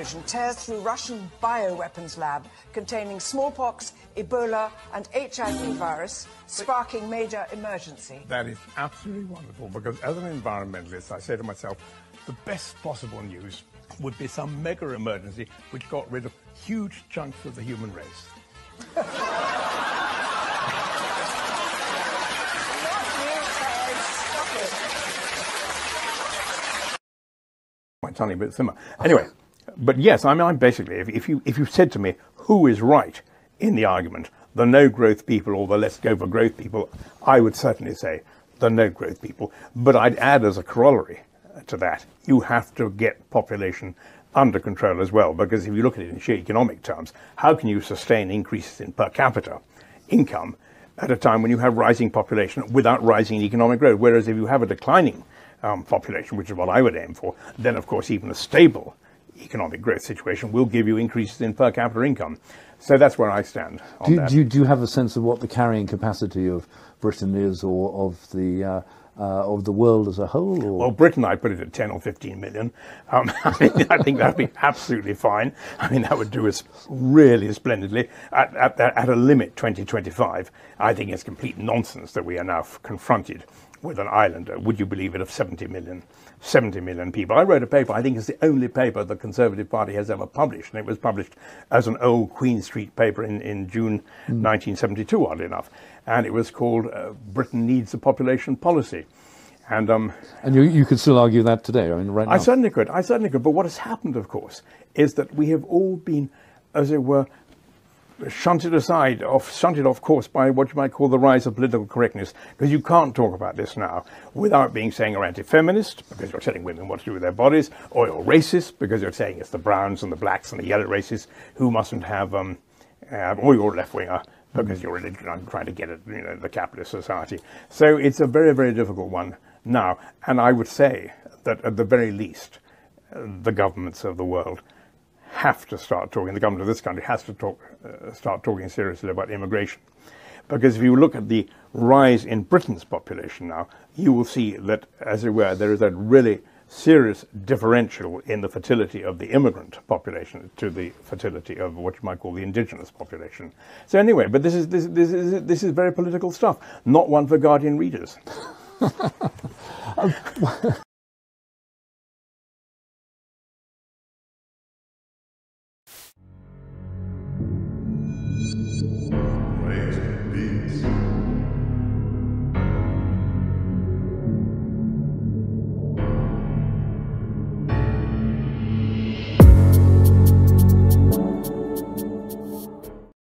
explosion tears through Russian bioweapons lab containing smallpox, Ebola and HIV virus, sparking major emergency. That is absolutely wonderful, because as an environmentalist, I say to myself, the best possible news would be some mega emergency which got rid of huge chunks of the human race. My tiny bit simmer. Anyway, but yes, I mean, I'm basically, if you said to me who is right in the argument, the no growth people or the let's go for growth people, I would certainly say the no growth people. But I'd add as a corollary to that, you have to get population under control as well, because if you look at it in sheer economic terms, how can you sustain increases in per capita income at a time when you have rising population without rising economic growth? Whereas if you have a declining population, which is what I would aim for, then of course even a stable economic growth situation will give you increases in per capita income. So that's where I stand on that. Do you have a sense of what the carrying capacity of Britain is, or of the world as a whole? Or? Well, Britain, I put it at 10 or 15 million. I think that'd be absolutely fine. I mean, that would do us really splendidly. At a limit, 2025, I think it's complete nonsense that we are now confronted with an island, would you believe it, of 70 million people. I wrote a paper, I think it's the only paper the Conservative Party has ever published, and it was published as an old Queen Street paper in June 1972, oddly enough. And it was called Britain Needs a Population Policy. And you could still argue that today, I mean, right now? I certainly could. But what has happened, of course, is that we have all been, as it were, shunted off course by what you might call the rise of political correctness, because you can't talk about this now without being saying you're anti-feminist, because you're telling women what to do with their bodies, or you're racist, because you're saying it's the browns and the blacks and the yellow races who mustn't have, or you're a left-winger, because you're trying to get at the capitalist society. So it's a very, very difficult one now, and I would say that at the very least, the governments of the world have to start talking, the government of this country has to start talking seriously about immigration. Because if you look at the rise in Britain's population now, you will see that, as it were, there is a really serious differential in the fertility of the immigrant population to the fertility of what you might call the indigenous population. So anyway, but this is very political stuff, not one for Guardian readers.